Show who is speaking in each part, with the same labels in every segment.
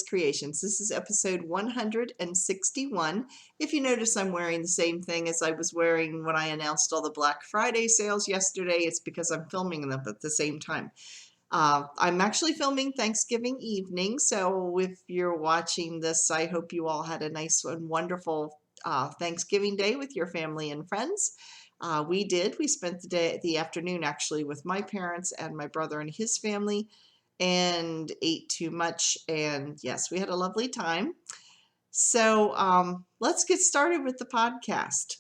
Speaker 1: Creations. This is episode 161. If you notice, I'm wearing the same thing as I was wearing when I announced all the Black Friday sales yesterday. It's because I'm filming them at the same time. I'm actually filming Thanksgiving evening, so if you're watching this, I hope you all had a nice and wonderful Thanksgiving day with your family and friends. We did. We spent the afternoon actually with my parents and my brother and his family, and ate too much, and yes, we had a lovely time. So let's get started with the podcast.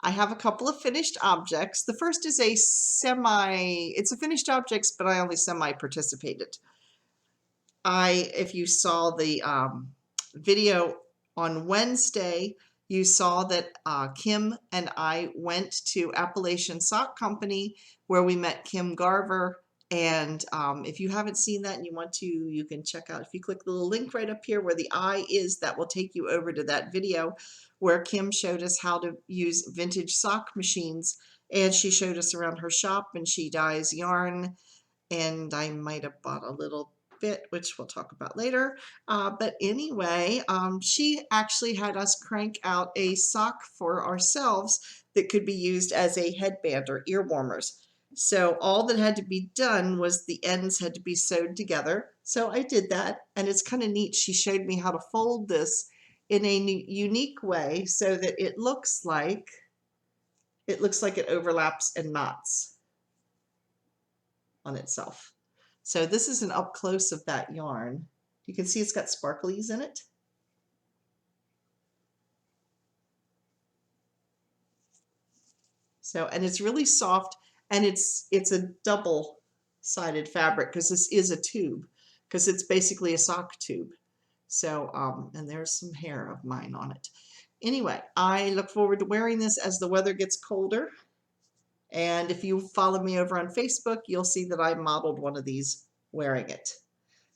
Speaker 1: I have a couple of finished objects. The first is it's a finished objects, but I only semi-participated. If you saw the video on Wednesday, you saw that Kim and I went to Appalachian Sock Company, where we met Kim Garver. And if you haven't seen that and you want to, you can check out, if you click the little link right up here where the I is, that will take you over to that video where Kim showed us how to use vintage sock machines. And she showed us around her shop, and she dyes yarn. And I might have bought a little bit, which we'll talk about later. But anyway, she actually had us crank out a sock for ourselves that could be used as a headband or ear warmers. So all that had to be done was the ends had to be sewed together. So I did that, and it's kind of neat. She showed me how to fold this in a unique way so that it looks like it overlaps and knots on itself. So this is an up close of that yarn. You can see it's got sparklies in it. So, and it's really soft. And it's a double-sided fabric because this is a tube, because it's basically a sock tube. So, and there's some hair of mine on it. Anyway, I look forward to wearing this as the weather gets colder. And if you follow me over on Facebook, you'll see that I modeled one of these wearing it.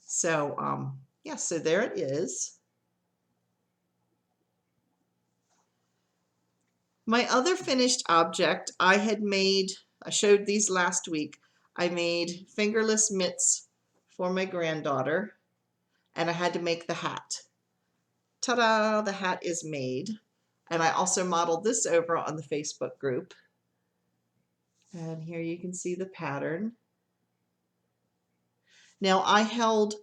Speaker 1: So, yeah, so there it is. My other finished object I showed these last week. I made fingerless mitts for my granddaughter, and I had to make the hat. Ta-da! The hat is made. And I also modeled this over on the Facebook group. And here you can see the pattern. Now I held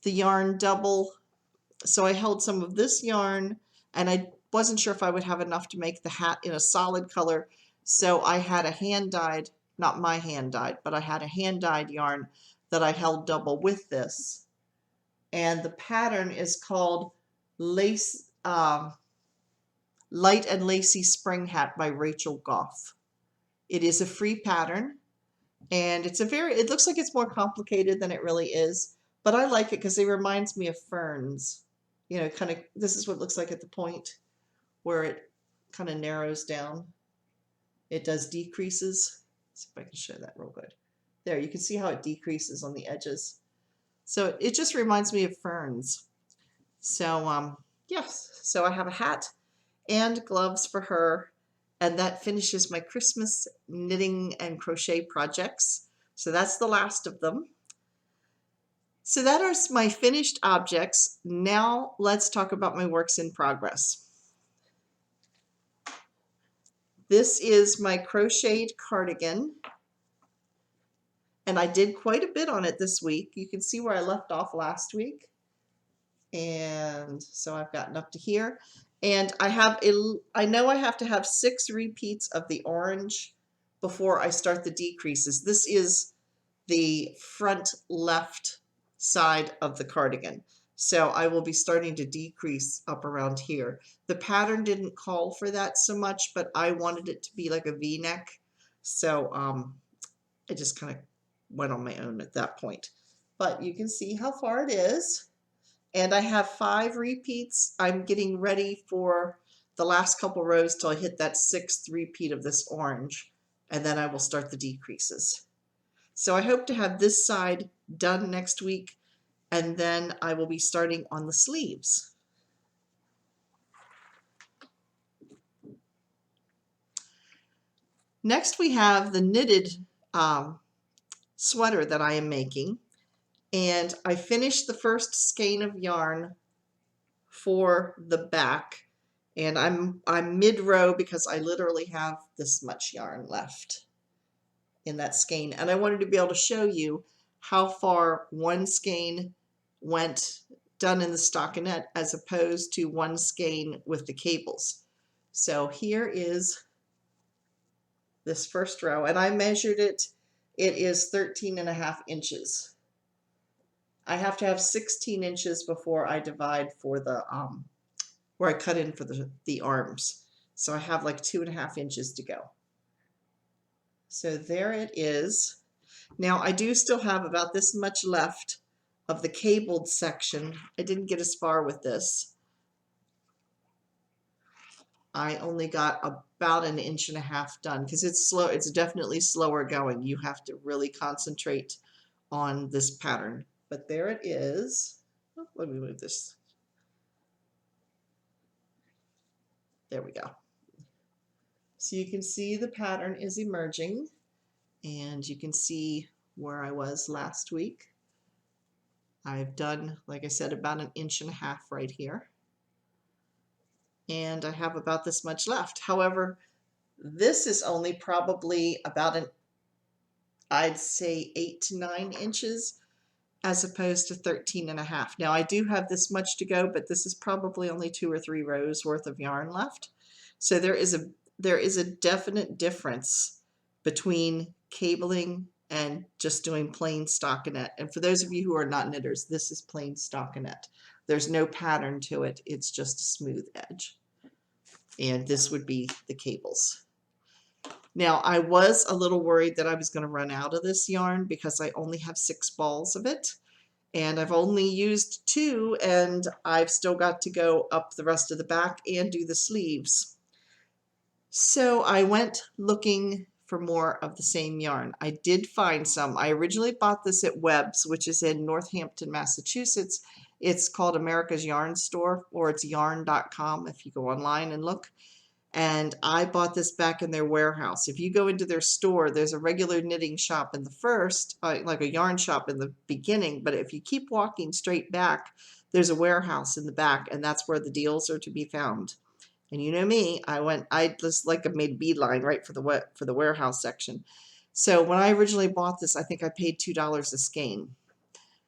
Speaker 1: the yarn double, so I held some of this yarn, and I wasn't sure if I would have enough to make the hat in a solid color. So I had a hand-dyed, not my hand-dyed, but I had a hand-dyed yarn that I held double with this. And the pattern is called Light and Lacy Spring Hat by Rachel Goff. It is a free pattern, and it looks like it's more complicated than it really is, but I like it because it reminds me of ferns. You know, kind of, this is what it looks like at the point where it kind of narrows down. It does decreases. Let's see if I can show that real good. There, you can see how it decreases on the edges. So it just reminds me of ferns. So yes, so I have a hat and gloves for her, and that finishes my Christmas knitting and crochet projects. So that's the last of them. So that are my finished objects. Now let's talk about my works in progress. This is my crocheted cardigan, and I did quite a bit on it this week. You can see where I left off last week, and so I've gotten up to here, and I know I have to have 6 repeats of the orange before I start the decreases. This is the front left side of the cardigan. So I will be starting to decrease up around here. The pattern didn't call for that so much, but I wanted it to be like a V-neck. So I just kind of went on my own at that point. But you can see how far it is. And I have 5 repeats. I'm getting ready for the last couple rows till I hit that 6th repeat of this orange. And then I will start the decreases. So I hope to have this side done next week, and then I will be starting on the sleeves. Next we have the knitted sweater that I am making. And I finished the first skein of yarn for the back, and I'm mid-row because I literally have this much yarn left in that skein, and I wanted to be able to show you how far one skein went done in the stockinette as opposed to one skein with the cables. So here is this first row, and I measured it. It is 13.5 inches. I have to have 16 inches before I divide for the where I cut in for the arms. So I have like 2.5 inches to go. So there it is. Now I do still have about this much left of the cabled section. I didn't get as far with this. I only got about 1.5 inches done because it's slow. It's definitely slower going. You have to really concentrate on this pattern. But there it is. Oh, let me move this. There we go. So you can see the pattern is emerging, and you can see where I was last week. I've done, like I said, about 1.5 inches right here. And I have about this much left. However, this is only probably about I'd say 8 to 9 inches as opposed to 13.5. Now I do have this much to go, but this is probably only 2 or 3 rows worth of yarn left. So there is a definite difference between cabling and just doing plain stockinette. And for those of you who are not knitters, this is plain stockinette. There's no pattern to it. It's just a smooth edge. And this would be the cables. Now I was a little worried that I was going to run out of this yarn because I only have 6 balls of it. And I've only used 2, and I've still got to go up the rest of the back and do the sleeves. So I went looking for more of the same yarn. I did find some. I originally bought this at Webb's, which is in Northampton, Massachusetts. It's called America's Yarn Store, or it's yarn.com if you go online and look. And I bought this back in their warehouse. If you go into their store, there's a regular knitting shop in the first, like a yarn shop in the beginning. But if you keep walking straight back, there's a warehouse in the back, and that's where the deals are to be found. And you know me, I just like made a beeline right for the warehouse section. So when I originally bought this, I think I paid $2 a skein.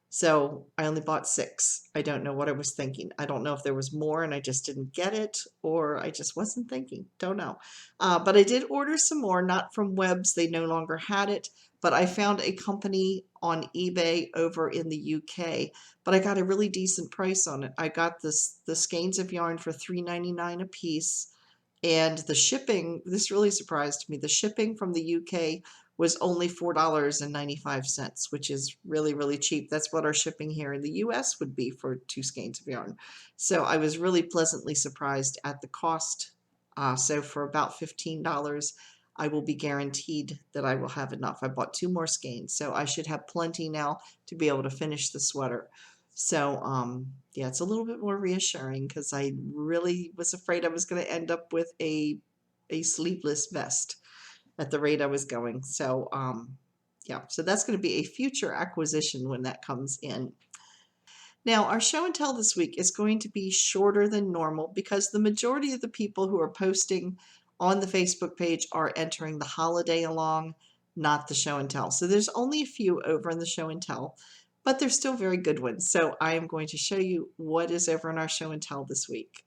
Speaker 1: So I only bought 6. I don't know what I was thinking. I don't know if there was more and I just didn't get it, or I just wasn't thinking. Don't know. But I did order some more, not from Webb's. They no longer had it. But I found a company on eBay over in the UK. But I got a really decent price on it. I got the skeins of yarn for $3.99 a piece. And the shipping, this really surprised me. The shipping from the UK was only $4.95, which is really, really cheap. That's what our shipping here in the US would be for 2 skeins of yarn. So I was really pleasantly surprised at the cost. So for about $15, I will be guaranteed that I will have enough. I bought 2 more skeins, so I should have plenty now to be able to finish the sweater. So yeah, it's a little bit more reassuring because I really was afraid I was going to end up with a sleeveless vest at the rate I was going. So yeah, so that's going to be a future acquisition when that comes in. Now our show and tell this week is going to be shorter than normal because the majority of the people who are posting on the Facebook page are entering the holiday along, not the show and tell. So there's only a few over in the show and tell, but they're still very good ones. So I am going to show you what is over in our show and tell this week.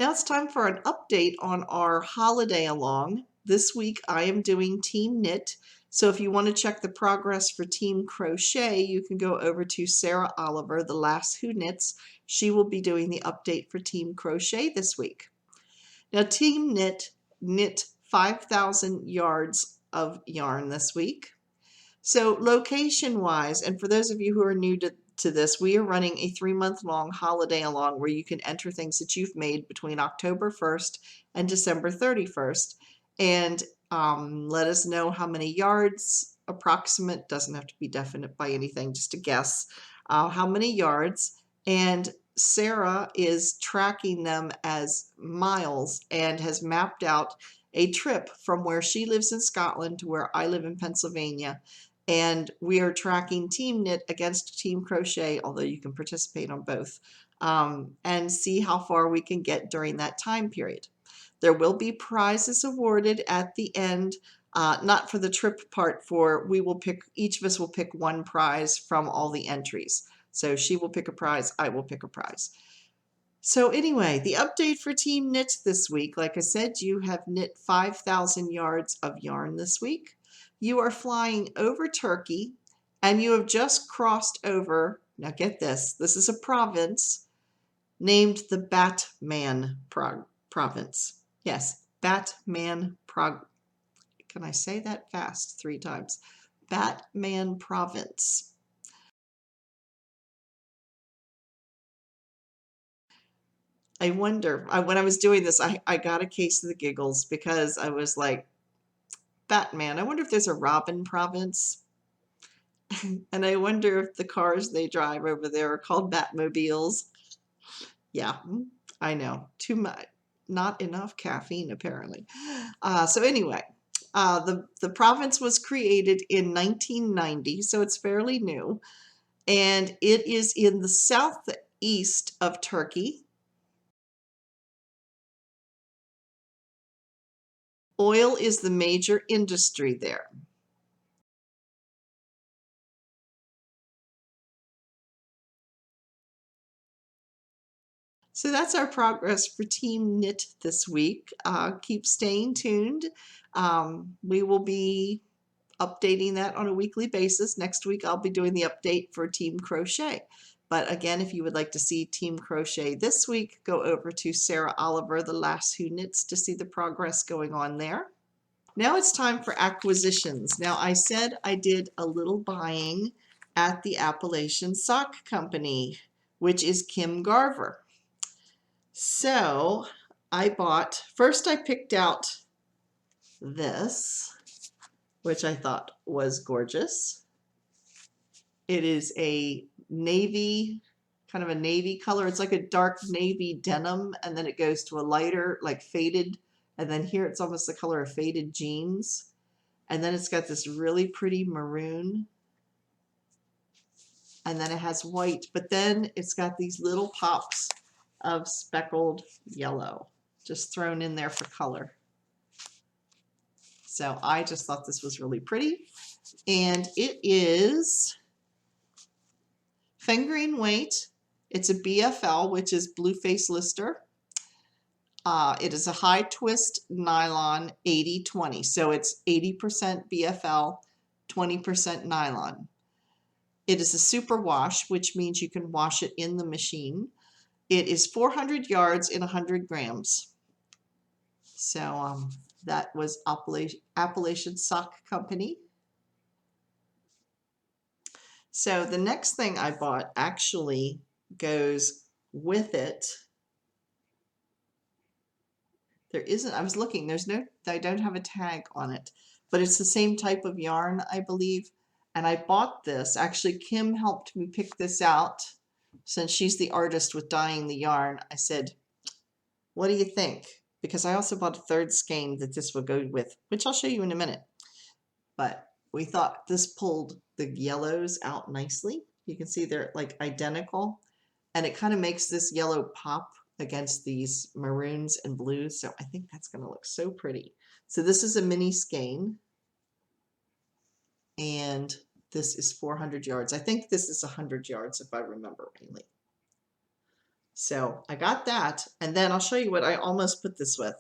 Speaker 1: Now it's time for an update on our holiday along. This week I am doing Team Knit. So if you want to check the progress for Team Crochet, you can go over to Sara Oliver, the last Who Knits. She will be doing the update for Team Crochet this week. Now Team knit 5,000 yards of yarn this week. So location wise, and for those of you who are new to this, we are running a 3-month-long holiday along where you can enter things that you've made between October 1st and December 31st and let us know how many yards, approximate, doesn't have to be definite by anything, just a guess, how many yards. And Sara is tracking them as miles and has mapped out a trip from where she lives in Scotland to where I live in Pennsylvania. And we are tracking Team Knit against Team Crochet, although you can participate on both, and see how far we can get during that time period. There will be prizes awarded at the end, not for the trip part, each of us will pick one prize from all the entries. So she will pick a prize, I will pick a prize. So anyway, the update for Team Knit this week, like I said, you have knit 5,000 yards of yarn this week. You are flying over Turkey and you have just crossed over, now get this is a province named the Batman province. Yes, Batman can I say that fast 3 times? Batman province. I wonder, when I was doing this, I got a case of the giggles because I was like, Batman, I wonder if there's a Robin province. And I wonder if the cars they drive over there are called Batmobiles. Yeah, I know. Too much, not enough caffeine apparently. So anyway, the province was created in 1990, so it's fairly new. And it is in the southeast of Turkey. Oil is the major industry there. So that's our progress for Team Knit this week. Keep staying tuned. We will be updating that on a weekly basis. Next week I'll be doing the update for Team Crochet. But again, if you would like to see Team Crochet this week, go over to Sara Oliver, the last Who Knits, to see the progress going on there. Now it's time for acquisitions. Now I said I did a little buying at the Appalachian Sock Company, which is Kim Garver. So first I picked out this, which I thought was gorgeous. It is a navy, kind of a navy color. It's like a dark navy denim, and then it goes to a lighter, like faded, and then here it's almost the color of faded jeans. And then it's got this really pretty maroon, and then it has white, but then it's got these little pops of speckled yellow just thrown in there for color. So I just thought this was really pretty. And it is fingering weight. It's a BFL, which is Blue Face Lister. It is a high twist nylon 80-20. So it's 80% BFL, 20% nylon. It is a super wash, which means you can wash it in the machine. It is 400 yards in 100 grams. So that was Appalachian Sock Company. So the next thing I bought actually goes with it. There isn't, I was looking, I don't have a tag on it, but it's the same type of yarn, I believe. And I bought this. Actually, Kim helped me pick this out. Since she's the artist with dyeing the yarn, I said, what do you think? Because I also bought a third skein that this will go with, which I'll show you in a minute. But we thought this pulled the yellows out nicely. You can see they're like identical, and it kind of makes this yellow pop against these maroons and blues. So I think that's going to look so pretty. So this is a mini skein, and this is 400 yards. I think this is 100 yards if I remember rightly. So I got that, and then I'll show you what I almost put this with.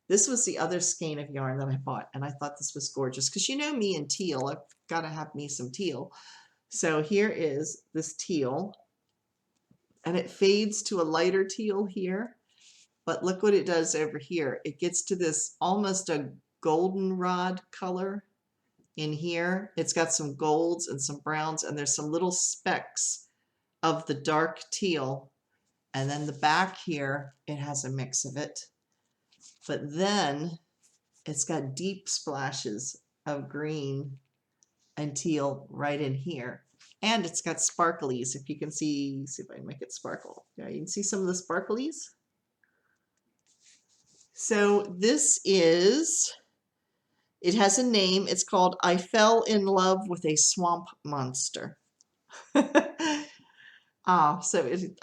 Speaker 1: This was the other skein of yarn that I bought, and I thought this was gorgeous because you know me and teal, I've got to have me some teal. So here is this teal, and it fades to a lighter teal here, but look what it does over here. It gets to this almost a goldenrod color in here. It's got some golds and some browns, and there's some little specks of the dark teal. And then the back here, it has a mix of it. But then it's got deep splashes of green and teal right in here. And it's got sparklies. If you can see if I can make it sparkle. Yeah, you can see some of the sparklies. So this is, it has a name. It's called I Fell in Love with a Swamp Monster. I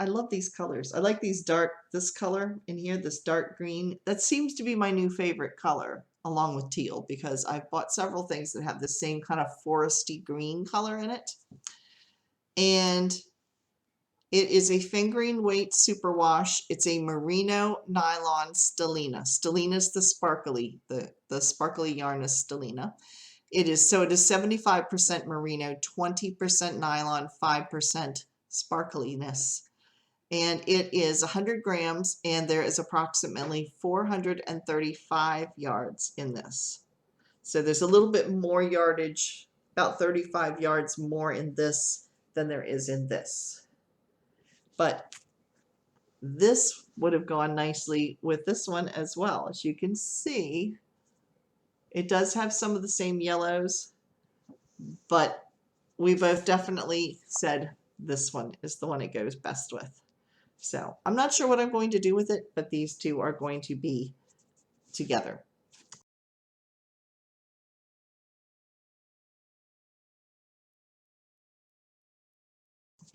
Speaker 1: love these colors. I like these this color in here, this dark green. That seems to be my new favorite color along with teal because I've bought several things that have the same kind of foresty green color in it. And it is a fingering weight superwash. It's a merino nylon stellina. Stellina is the sparkly yarn is stellina. It is 75% merino, 20% nylon, 5% sparkliness. And it is 100 grams, and there is approximately 435 yards in this. So there's a little bit more yardage, about 35 yards more in this than there is in this. But this would have gone nicely with this one as well. As you can see, it does have some of the same yellows, but we both definitely said this one is the one it goes best with. So I'm not sure what I'm going to do with it, but these two are going to be together.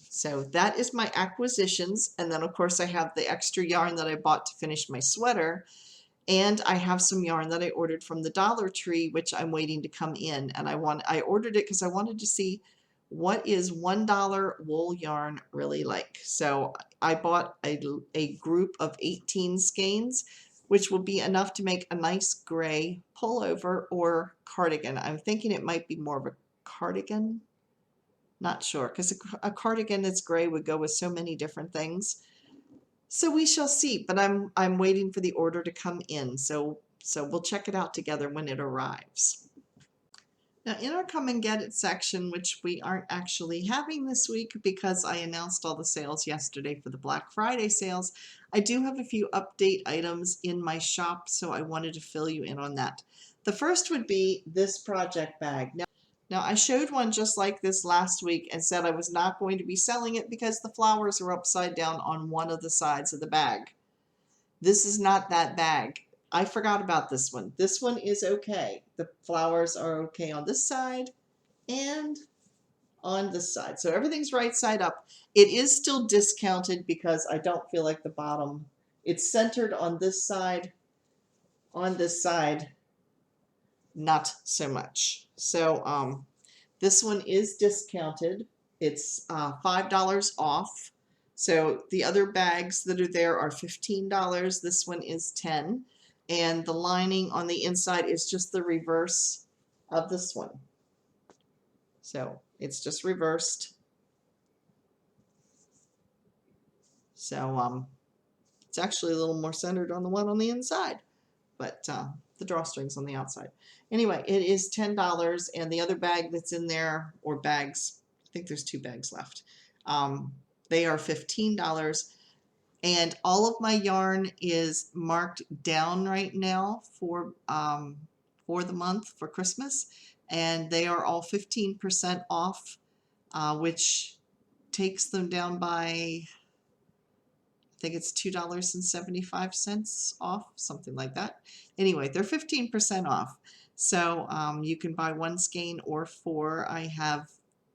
Speaker 1: So that is my acquisitions. And then of course I have the extra yarn that I bought to finish my sweater. And I have some yarn that I ordered from the Dollar Tree, which I'm waiting to come in. And I ordered it because I wanted to see what is $1 wool yarn really like. So I bought a group of 18 skeins, which will be enough to make a nice gray pullover or cardigan. I'm thinking it might be more of a cardigan. Not sure, because a cardigan that's gray would go with so many different things. So we shall see, but I'm waiting for the order to come in. So we'll check it out together when it arrives. Now in our come and get it section, which we aren't actually having this week because I announced all the sales yesterday for the Black Friday sales, I do have a few update items in my shop, so I wanted to fill you in on that. The first would be this project bag. Now I showed one just like this last week and said I was not going to be selling it because the flowers are upside down on one of the sides of the bag. This is not that bag. I forgot about this one. This one is okay. The flowers are okay on this side and on this side. So everything's right side up. It is still discounted because I don't feel like the bottom, it's centered on this side, not so much. So this one is discounted. It's $5 off. So the other bags that are there are $15. This one is $10. And the lining on the inside is just the reverse of this one. So it's just reversed. So it's actually a little more centered on the one on the inside, but the drawstrings on the outside. Anyway, it is $10, and the other bag that's in there, or bags, I think there's 2 bags left, they are $15. And all of my yarn is marked down right now for the month, for Christmas, and they are all 15% off, which takes them down by, I think it's $2.75 off, something like that. Anyway, they're 15% off. So you can buy 1 skein or 4. I have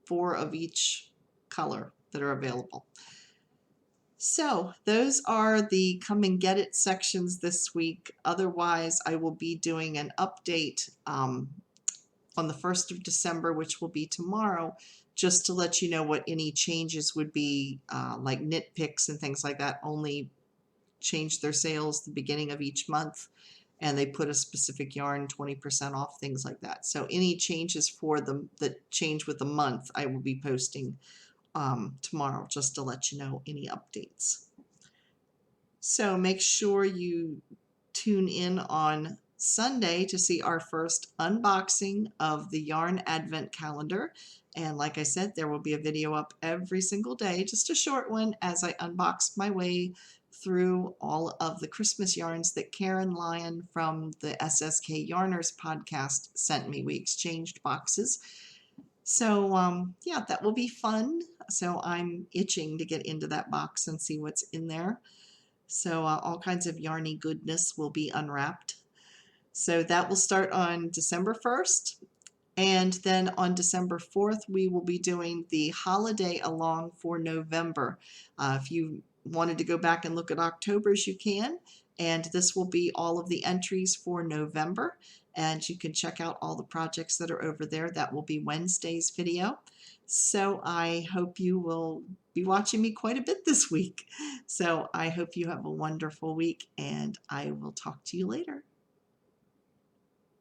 Speaker 1: 4 of each color that are available. So those are the come and get it sections this week. Otherwise, I will be doing an update on the 1st of December, which will be tomorrow, just to let you know what any changes would be, like knit picks and things like that only change their sales the beginning of each month, and they put a specific yarn 20% off, things like that. So any changes for them that change with the month, I will be posting tomorrow, just to let you know any updates. So make sure you tune in on Sunday to see our first unboxing of the Yarn Advent Calendar. And like I said, there will be a video up every single day, just a short one, as I unbox my way through all of the Christmas yarns that Karen Lyon from the SSK Yarners podcast sent me. We exchanged boxes. So yeah, that will be fun. So I'm itching to get into that box and see what's in there. So all kinds of yarny goodness will be unwrapped. So that will start on December 1st. And then on December 4th, we will be doing the holiday along for November. If you wanted to go back and look at October's, you can. And this will be all of the entries for November. And you can check out all the projects that are over there. That will be Wednesday's video. So I hope you will be watching me quite a bit this week. So I hope you have a wonderful week, and I will talk to you later.